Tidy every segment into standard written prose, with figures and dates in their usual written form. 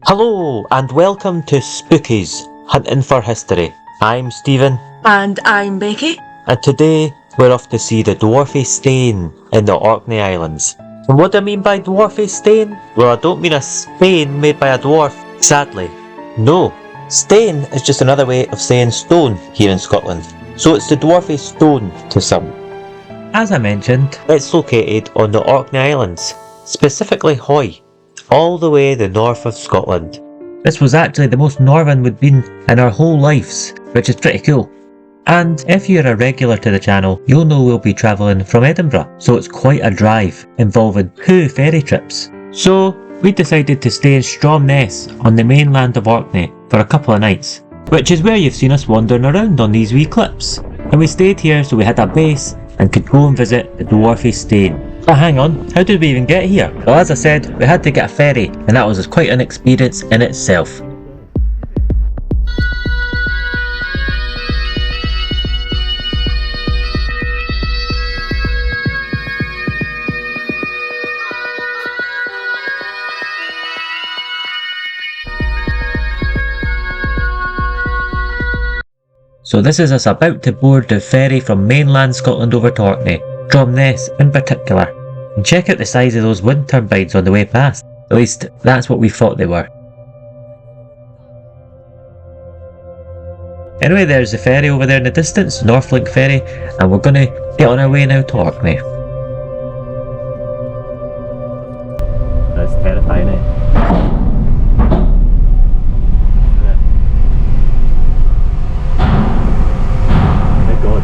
Hello and welcome to Spookies, Hunting for History. I'm Stephen. And I'm Becky. And today we're off to see the Dwarfie Stane in the Orkney Islands. And what do I mean by Dwarfie Stane? Well, I don't mean a Spain made by a dwarf, sadly. No, Stane is just another way of saying stone here in Scotland. So it's the Dwarfie Stone to some. As I mentioned, it's located on the Orkney Islands, specifically Hoy, all the way the north of Scotland. This was actually the most northern we'd been in our whole lives, which is pretty cool. And if you're a regular to the channel, you'll know we'll be travelling from Edinburgh, so it's quite a drive, involving 2 ferry trips. So we decided to stay in Stromness on the mainland of Orkney for a couple of nights, which is where you've seen us wandering around on these wee clips. And we stayed here so we had a base and could go and visit the Dwarfie Stane. But hang on, how did we even get here? Well, as I said, we had to get a ferry, and that was quite an experience in itself. So this is us about to board the ferry from mainland Scotland over to Orkney, Stromness in particular. And check out the size of those wind turbines on the way past. At least that's what we thought they were. Anyway, there's the ferry over there in the distance, Northlink Ferry, and we're going to get on our way now to Orkney. That's terrifying, eh?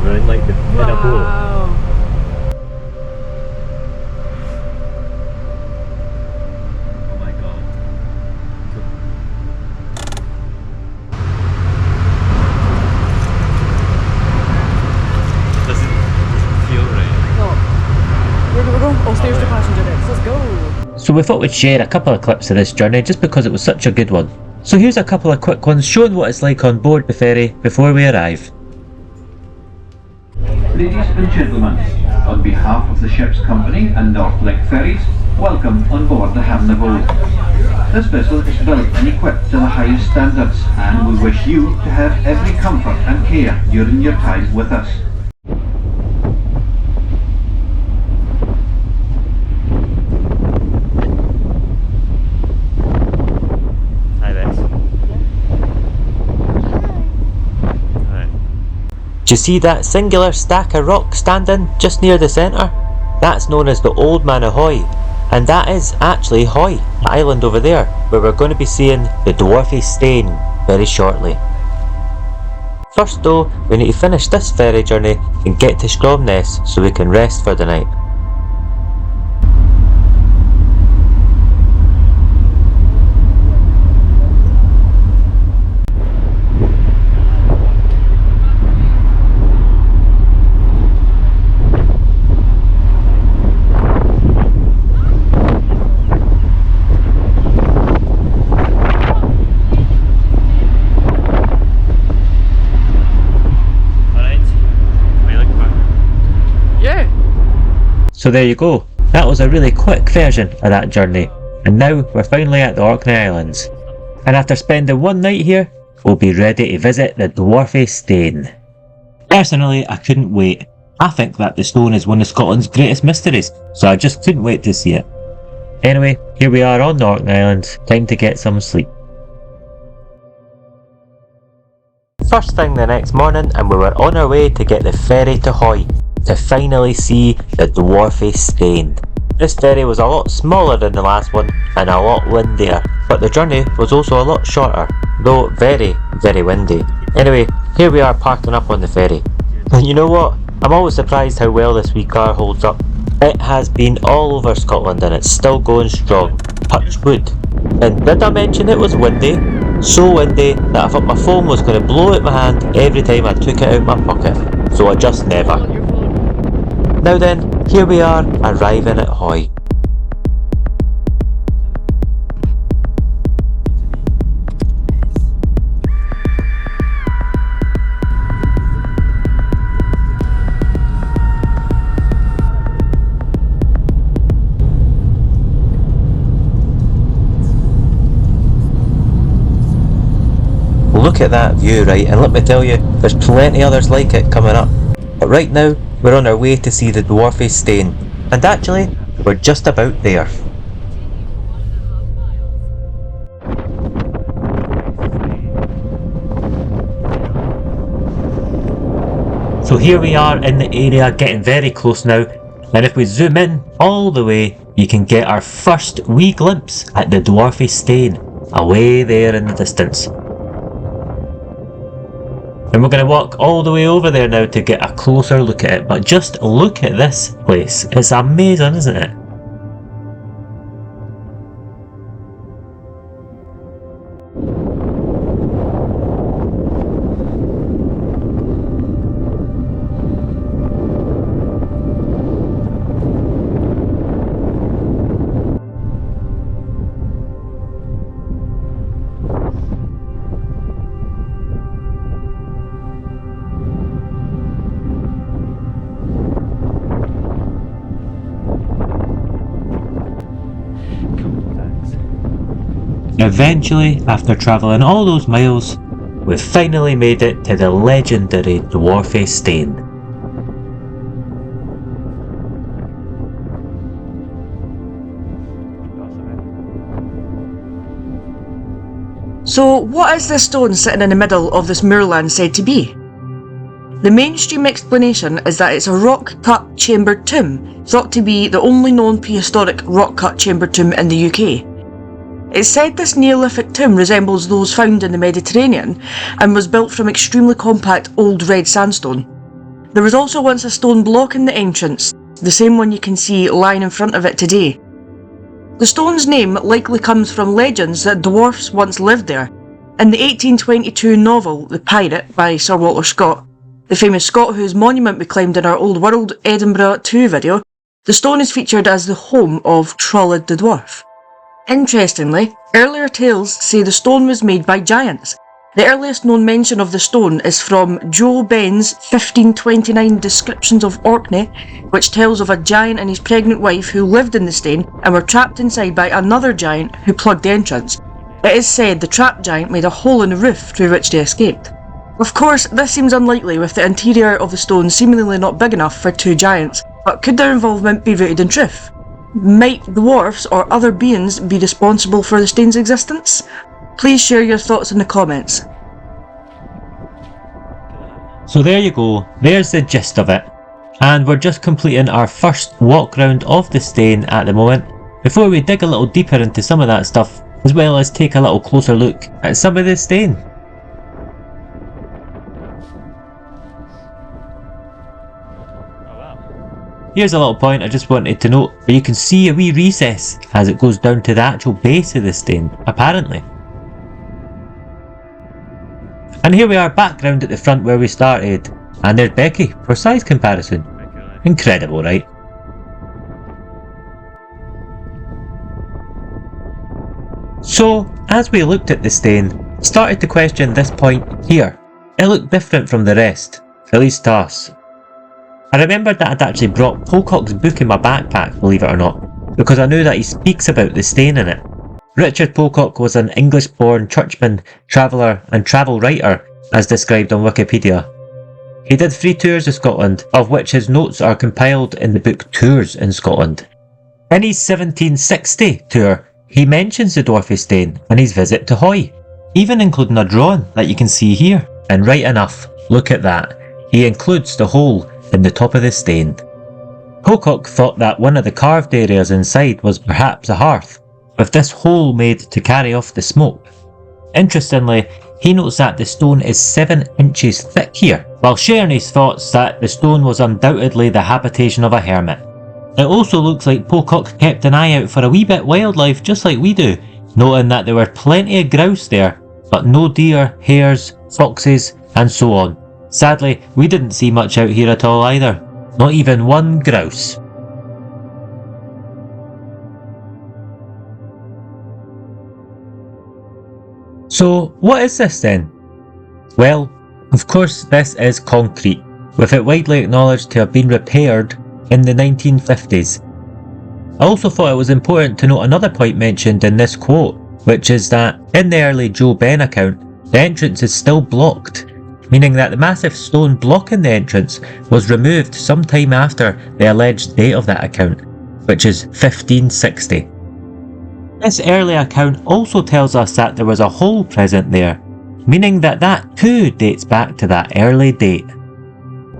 Round like the in a boat. Oh my god. It doesn't feel right. No. Where do we go? Oh, stairs to passenger decks. Let's go. So we thought we'd share a couple of clips of this journey just because it was such a good one. So here's a couple of quick ones showing what it's like on board the ferry before we arrive. Ladies and gentlemen, on behalf of the ship's company and Northlink Ferries, welcome on board the Hamna boat. This vessel is built and equipped to the highest standards, and we wish you to have every comfort and care during your time with us. Do you see that singular stack of rock standing just near the centre? That's known as the Old Man of Hoy, and that is actually Hoy, the island over there, where we're going to be seeing the Dwarfie Stane very shortly. First though, we need to finish this ferry journey and get to Stromness so we can rest for the night. So there you go, that was a really quick version of that journey, and now we're finally at the Orkney Islands. And after spending one night here, we'll be ready to visit the Dwarfie Stane. Personally, I couldn't wait. I think that the stone is one of Scotland's greatest mysteries, so I just couldn't wait to see it. Anyway, here we are on the Orkney Islands, time to get some sleep. First thing the next morning, and we were on our way to get the ferry to Hoy, to finally see the Dwarfie Stane. This ferry was a lot smaller than the last one and a lot windier, but the journey was also a lot shorter, though very, very windy. Anyway, here we are parking up on the ferry. And you know what? I'm always surprised how well this wee car holds up. It has been all over Scotland and it's still going strong. Touch wood. And did I mention it was windy? So windy that I thought my phone was going to blow out my hand every time I took it out my pocket. So I just never. Now then, here we are, arriving at Hoy. Look at that view, right, and let me tell you, there's plenty others like it coming up. But right now, we're on our way to see the Dwarfie Stane, and actually, we're just about there. So here we are in the area, getting very close now, and if we zoom in all the way, you can get our first wee glimpse at the Dwarfie Stane, away there in the distance. And we're going to walk all the way over there now to get a closer look at it, but just look at this place, it's amazing, isn't it? Eventually, after travelling all those miles, we've finally made it to the legendary Dwarfie Stane. So, what is this stone sitting in the middle of this moorland said to be? The mainstream explanation is that it's a rock-cut chambered tomb, thought to be the only known prehistoric rock-cut chambered tomb in the UK. It's said this Neolithic tomb resembles those found in the Mediterranean and was built from extremely compact old red sandstone. There was also once a stone block in the entrance, the same one you can see lying in front of it today. The stone's name likely comes from legends that dwarfs once lived there. In the 1822 novel The Pirate by Sir Walter Scott, the famous Scot whose monument we climbed in our Old World Edinburgh 2 video, the stone is featured as the home of Trolloyd the Dwarf. Interestingly, earlier tales say the stone was made by giants. The earliest known mention of the stone is from Joe Ben's 1529 Descriptions of Orkney, which tells of a giant and his pregnant wife who lived in the Stane and were trapped inside by another giant who plugged the entrance. It is said the trapped giant made a hole in the roof through which they escaped. Of course, this seems unlikely with the interior of the stone seemingly not big enough for two giants, but could their involvement be rooted in truth? Might dwarfs or other beings be responsible for the Stane's existence? Please share your thoughts in the comments. So there you go, there's the gist of it. And we're just completing our first walk round of the Stane at the moment, before we dig a little deeper into some of that stuff, as well as take a little closer look at some of the Stane. Here's a little point I just wanted to note, where you can see a wee recess as it goes down to the actual base of the Stane, apparently. And here we are back round at the front where we started, and there's Becky for size comparison. Incredible, right? So, as we looked at the Stane, started to question this point here. It looked different from the rest, at least to us. I remembered that I'd actually brought Pocock's book in my backpack, believe it or not, because I knew that he speaks about the Stane in it. Richard Pocock was an English-born churchman, traveller and travel writer, as described on Wikipedia. He did 3 tours of Scotland, of which his notes are compiled in the book Tours in Scotland. In his 1760 tour, he mentions the Dwarfie Stane and his visit to Hoy, even including a drawing that you can see here. And right enough, look at that, he includes the hole in the top of the Stane. Pocock thought that one of the carved areas inside was perhaps a hearth, with this hole made to carry off the smoke. Interestingly, he notes that the stone is 7 inches thick here, while sharing his thoughts that the stone was undoubtedly the habitation of a hermit. It also looks like Pocock kept an eye out for a wee bit wildlife just like we do, noting that there were plenty of grouse there, but no deer, hares, foxes and so on. Sadly, we didn't see much out here at all either, not even one grouse. So, what is this then? Well, of course this is concrete, with it widely acknowledged to have been repaired in the 1950s. I also thought it was important to note another point mentioned in this quote, which is that in the early Joe Ben account, the entrance is still blocked, meaning that the massive stone blocking the entrance was removed sometime after the alleged date of that account, which is 1560. This early account also tells us that there was a hole present there, meaning that that too dates back to that early date.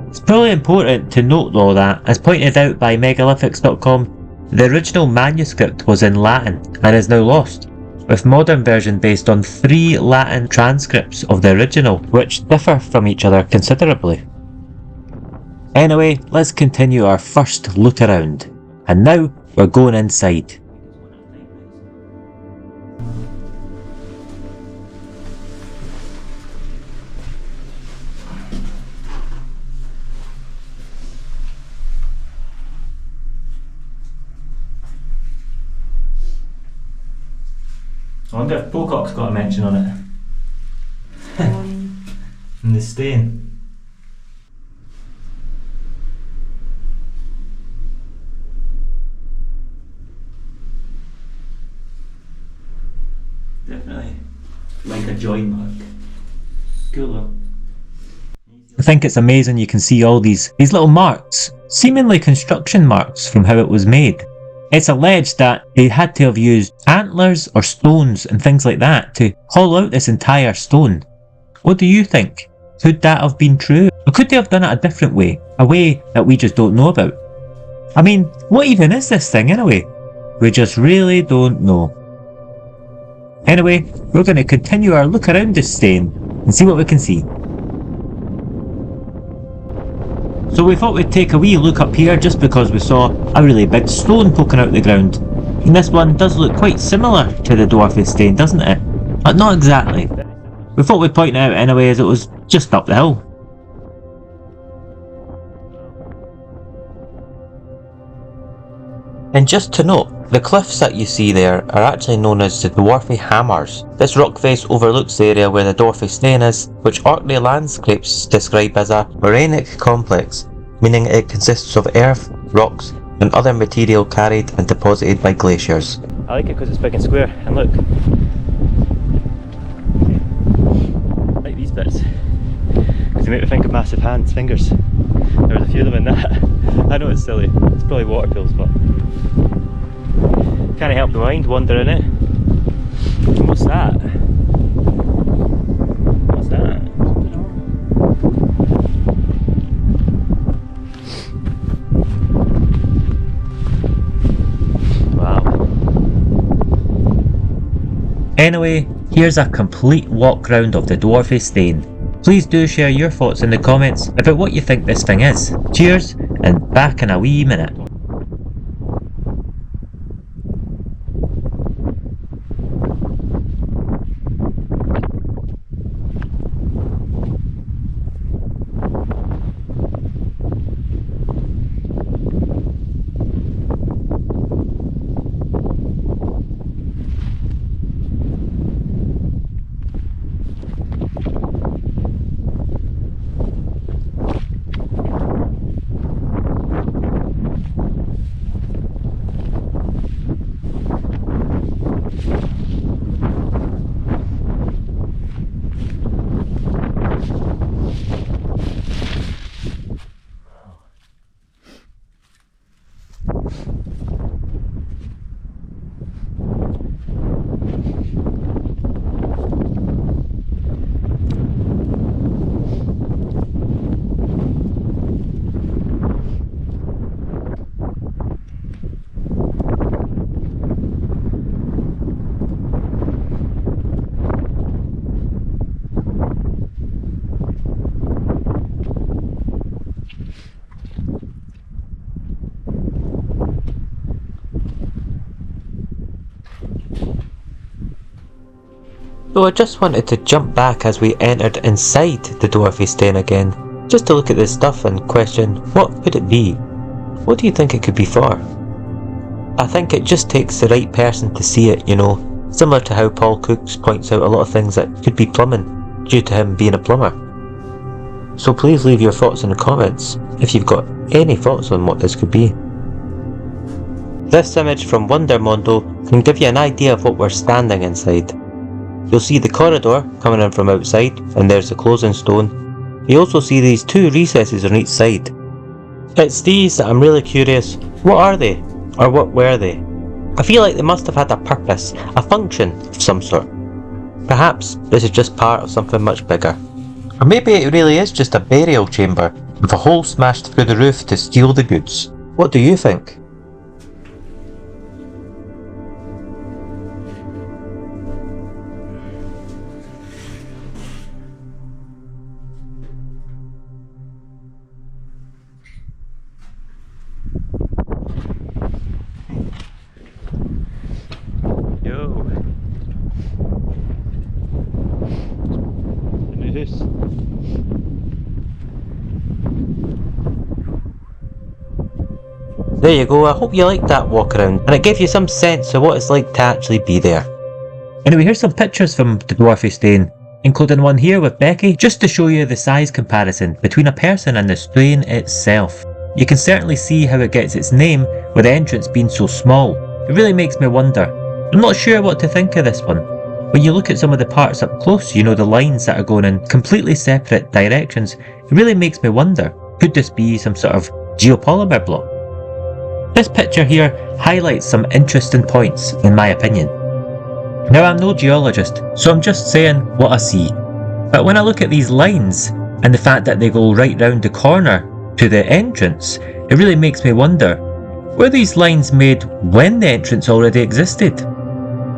It's probably important to note though that, as pointed out by megalithics.com, the original manuscript was in Latin and is now lost, with modern version based on 3 Latin transcripts of the original, which differ from each other considerably. Anyway, let's continue our first look around, and now we're going inside. I wonder if Pocock's got a mention on it. And the Stane. Definitely like a join mark. Cool though. I think it's amazing you can see all these little marks, seemingly construction marks from how it was made. It's alleged that they had to have used antlers or stones and things like that to hollow out this entire stone. What do you think? Could that have been true? Or could they have done it a different way? A way that we just don't know about? I mean, what even is this thing anyway? We just really don't know. Anyway, we're going to continue our look around this Stane and see what we can see. So we thought we'd take a wee look up here just because we saw a really big stone poking out the ground. And this one does look quite similar to the Dwarfie Stane, doesn't it? But not exactly. We thought we'd point it out anyway as it was just up the hill. And just to note, the cliffs that you see there are actually known as the Dwarfie Hammers. This rock face overlooks the area where the Dwarfie Stane is, which Orkney landscapes describe as a morainic complex, meaning it consists of earth, rocks and other material carried and deposited by glaciers. I like it because it's big and square, and look. I like these bits, because they make me think of massive fingers. There's a few of them in that. I know it's silly, it's probably water pills, but can't help the mind wandering it. And what's that? What's that? Wow. Anyway, here's a complete walk round of the Dwarfie Stane. Please do share your thoughts in the comments about what you think this thing is. Cheers, and back in a wee minute. So I just wanted to jump back as we entered inside the Dwarfie Stane again, just to look at this stuff and question, what could it be? What do you think it could be for? I think it just takes the right person to see it, you know, similar to how Paul Cooks points out a lot of things that could be plumbing, due to him being a plumber. So please leave your thoughts in the comments, if you've got any thoughts on what this could be. This image from Wondermondo can give you an idea of what we're standing inside. You'll see the corridor coming in from outside, and there's the closing stone. You also see these two recesses on each side. It's these that I'm really curious, what are they? Or what were they? I feel like they must have had a purpose, a function of some sort. Perhaps this is just part of something much bigger. Or maybe it really is just a burial chamber with a hole smashed through the roof to steal the goods. What do you think? Yo. News. There you go, I hope you liked that walk around and it gave you some sense of what it's like to actually be there. Anyway, here's some pictures from the Dwarfie Stane, including one here with Becky, just to show you the size comparison between a person and the Stane itself. You can certainly see how it gets its name with the entrance being so small. It really makes me wonder. I'm not sure what to think of this one. When you look at some of the parts up close, you know, the lines that are going in completely separate directions, it really makes me wonder, could this be some sort of geopolymer block? This picture here highlights some interesting points in my opinion. Now I'm no geologist, so I'm just saying what I see. But when I look at these lines, and the fact that they go right round the corner to the entrance, it really makes me wonder, were these lines made when the entrance already existed?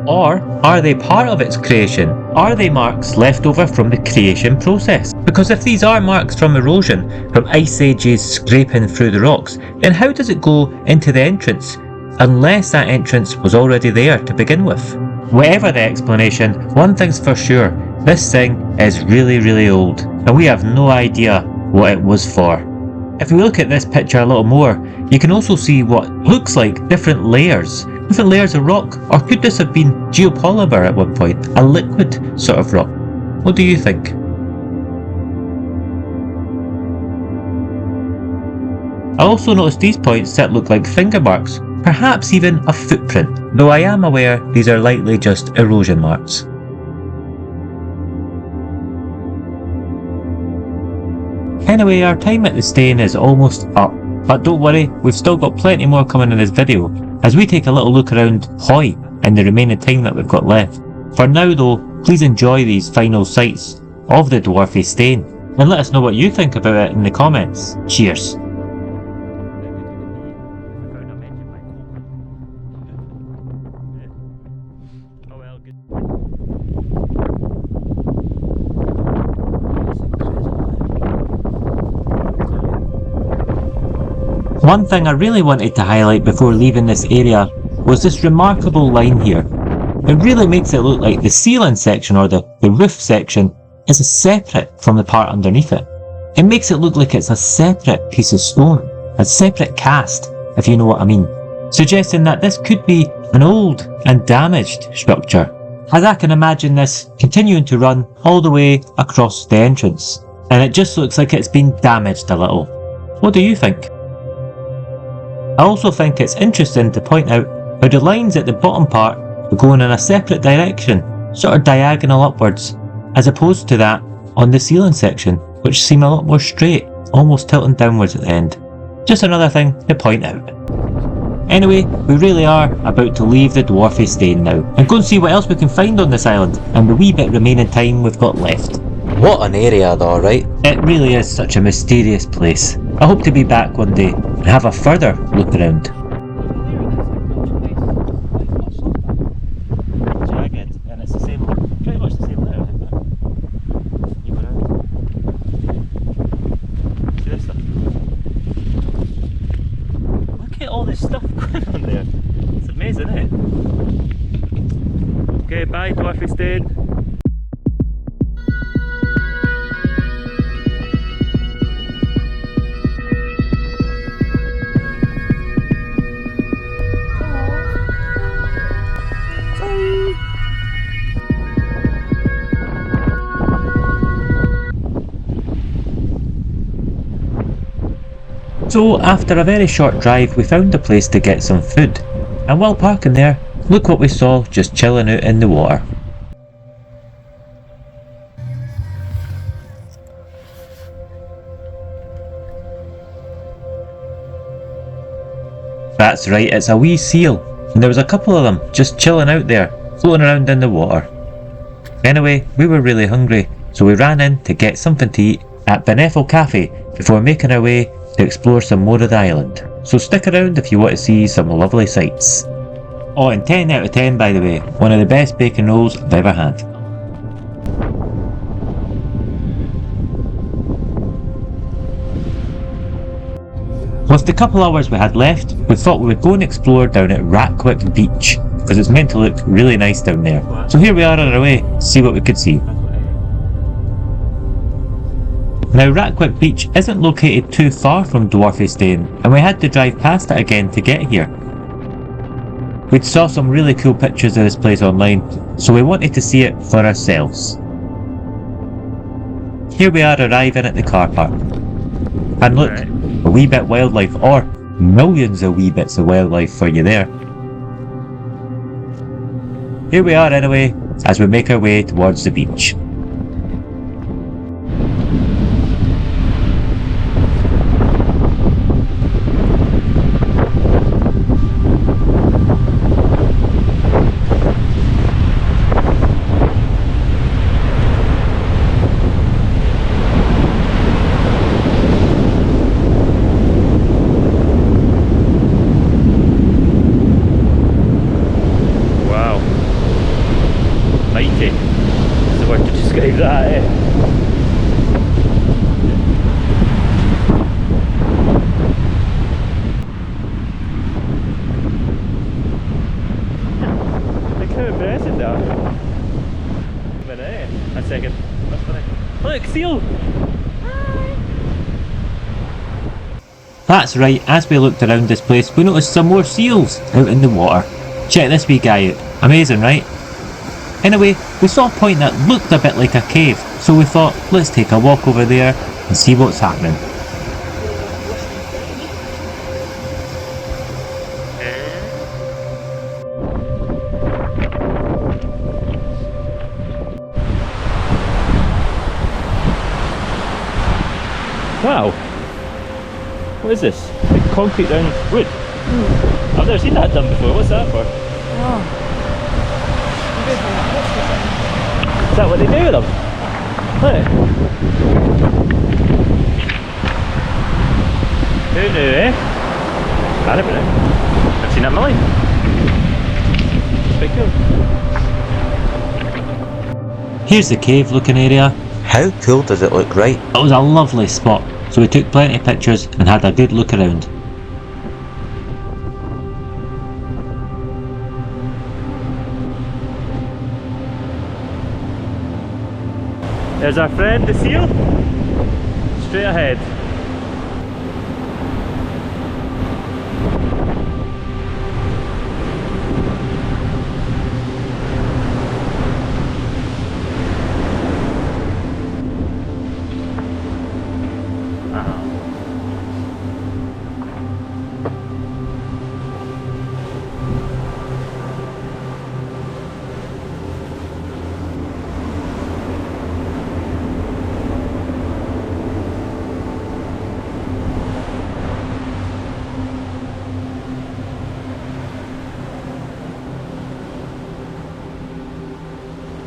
Or are they part of its creation? Are they marks left over from the creation process? Because if these are marks from erosion, from ice ages scraping through the rocks, then how does it go into the entrance, unless that entrance was already there to begin with? Whatever the explanation, one thing's for sure, this thing is really old, and we have no idea what it was for. If we look at this picture a little more, you can also see what looks like different layers of rock, or could this have been geopolymer at one point, a liquid sort of rock? What do you think? I also noticed these points that look like finger marks, perhaps even a footprint, though I am aware these are likely just erosion marks. Anyway, our time at the Stane is almost up, but don't worry, we've still got plenty more coming in this video, as we take a little look around Hoy in the remaining time that we've got left. For now though, please enjoy these final sights of the Dwarfie Stane, and let us know what you think about it in the comments. Cheers! One thing I really wanted to highlight before leaving this area was this remarkable line here. It really makes it look like the ceiling section, or the roof section, is separate from the part underneath it. It makes it look like it's a separate piece of stone, a separate cast, if you know what I mean, suggesting that this could be an old and damaged structure, as I can imagine this continuing to run all the way across the entrance, and it just looks like it's been damaged a little. What do you think? I also think it's interesting to point out how the lines at the bottom part are going in a separate direction, sort of diagonal upwards, as opposed to that on the ceiling section, which seem a lot more straight, almost tilting downwards at the end. Just another thing to point out. Anyway, we really are about to leave the Dwarfie Stane now, and go and see what else we can find on this island, and the wee bit remaining time we've got left. What an area though, right? It really is such a mysterious place. I hope to be back one day and have a further look around. And it's the same, pretty much the same letter, isn't it? You go around. See this stuff? Look at all this stuff going on there. It's amazing, isn't it? Okay, bye Dwarfie Stane. So after a very short drive we found a place to get some food, and while parking there, look what we saw just chilling out in the water. That's right, it's a wee seal, and there was a couple of them just chilling out there, floating around in the water. Anyway, we were really hungry, so we ran in to get something to eat at Beneffel Cafe before making our way to explore some more of the island. So stick around if you want to see some lovely sights. Oh, and 10 out of 10 by the way, one of the best bacon rolls I've ever had. With the couple hours we had left, we thought we would go and explore down at Ratquick Beach, because it's meant to look really nice down there. So here we are on our way to see what we could see. Now Ratquick Beach isn't located too far from Dwarfie Stane, and we had to drive past it again to get here. We'd saw some really cool pictures of this place online, so we wanted to see it for ourselves. Here we are arriving at the car park. And look, a wee bit wildlife, or millions of wee bits of wildlife for you there. Here we are anyway, as we make our way towards the beach. Look, seal! That's right, as we looked around this place, we noticed some more seals out in the water. Check this wee guy out. Amazing, right? Anyway, we saw a point that looked a bit like a cave, so we thought, let's take a walk over there and see what's happening. Wow! What is this? Like concrete down wood? I've never seen that done before. What's that for? Oh. Is that what they do with them? Look! Who knew, eh? I never knew. I've seen that in my life. It's pretty cool. Here's the cave looking area. How cool does it look, right? It was a lovely spot, so we took plenty of pictures and had a good look around. There's our friend the seal, straight ahead.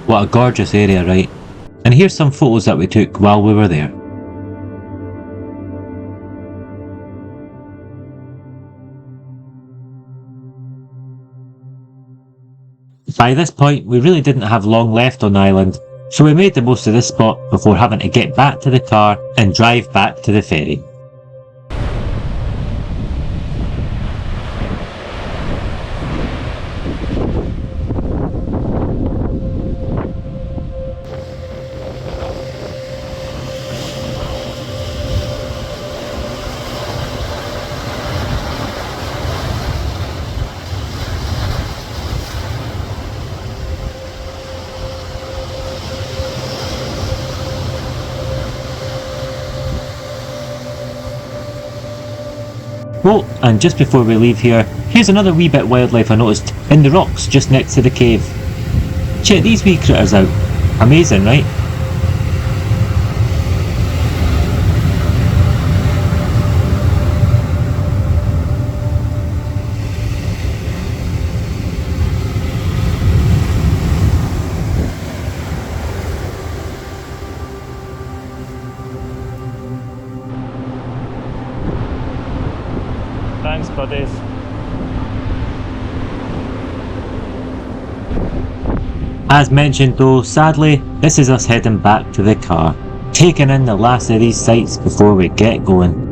What a gorgeous area, right? And here's some photos that we took while we were there. By this point, we really didn't have long left on the island, so we made the most of this spot before having to get back to the car and drive back to the ferry. Oh, and just before we leave here, here's another wee bit of wildlife I noticed in the rocks just next to the cave. Check these wee critters out. Amazing, right? Thanks, buddies. As mentioned though, sadly, this is us heading back to the car, taking in the last of these sights before we get going.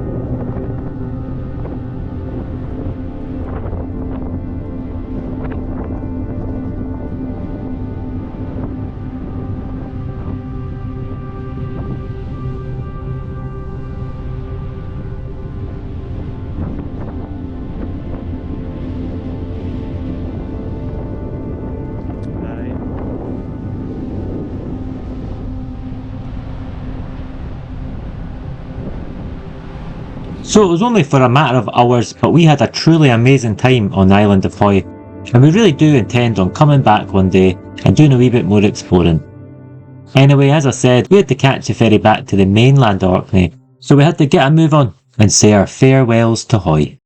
So it was only for a matter of hours, but we had a truly amazing time on the island of Hoy, and we really do intend on coming back one day and doing a wee bit more exploring. Anyway, as I said, we had to catch the ferry back to the mainland of Orkney, so we had to get a move on and say our farewells to Hoy.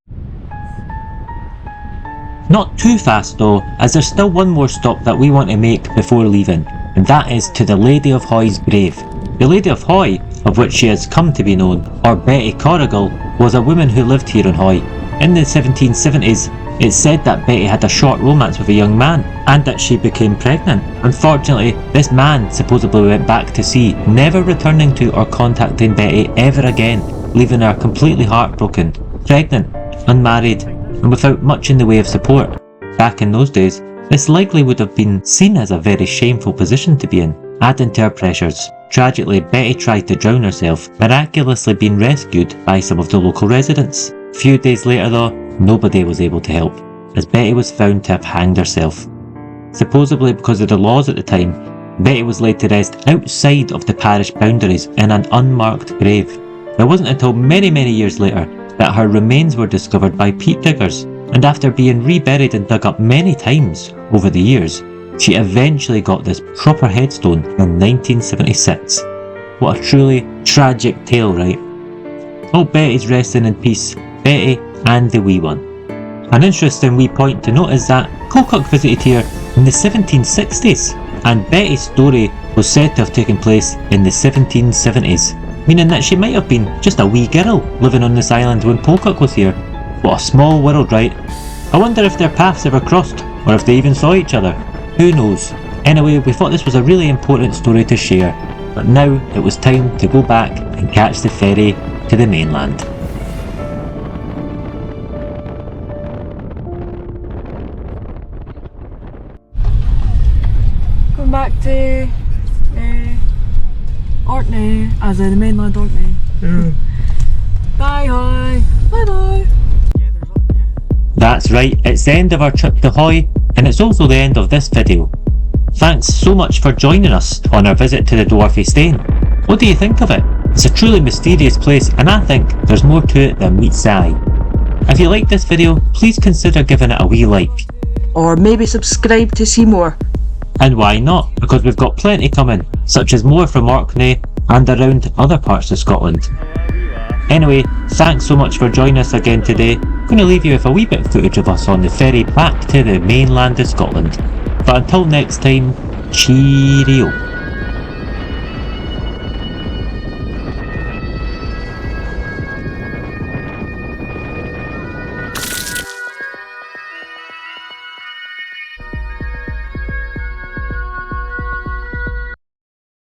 Not too fast though, as there's still one more stop that we want to make before leaving, and that is to the Lady of Hoy's grave. The Lady of Hoy, of which she has come to be known, or Betty Corrigall, was a woman who lived here on Hoy. In the 1770s, it's said that Betty had a short romance with a young man, and that she became pregnant. Unfortunately, this man supposedly went back to sea, never returning to or contacting Betty ever again, leaving her completely heartbroken, pregnant, unmarried, and without much in the way of support. Back in those days, this likely would have been seen as a very shameful position to be in. Adding to her pressures, tragically Betty tried to drown herself, miraculously being rescued by some of the local residents. A few days later though, nobody was able to help, as Betty was found to have hanged herself. Supposedly because of the laws at the time, Betty was laid to rest outside of the parish boundaries in an unmarked grave. It wasn't until many years later that her remains were discovered by peat diggers, and after being reburied and dug up many times over the years, she eventually got this proper headstone in 1976. What a truly tragic tale, right? Oh, Betty's resting in peace, Betty and the wee one. An interesting wee point to note is that Cocock visited here in the 1760s, and Betty's story was said to have taken place in the 1770s, meaning that she might have been just a wee girl living on this island when Pocock was here. What a small world, right? I wonder if their paths ever crossed, or if they even saw each other. Who knows? Anyway, we thought this was a really important story to share, but now it was time to go back and catch the ferry to the mainland. Going back to Orkney, as in the mainland Orkney. Bye Hoy! Bye bye! That's right, it's the end of our trip to Hoy, and it's also the end of this video. Thanks so much for joining us on our visit to the Dwarfie Stane. What do you think of it? It's a truly mysterious place, and I think there's more to it than meets the eye. If you liked this video, please consider giving it a wee like. Or maybe subscribe to see more. And why not? Because we've got plenty coming, such as more from Orkney and around other parts of Scotland. Anyway, thanks so much for joining us again today. I'm going to leave you with a wee bit of footage of us on the ferry back to the mainland of Scotland. But until next time, cheerio.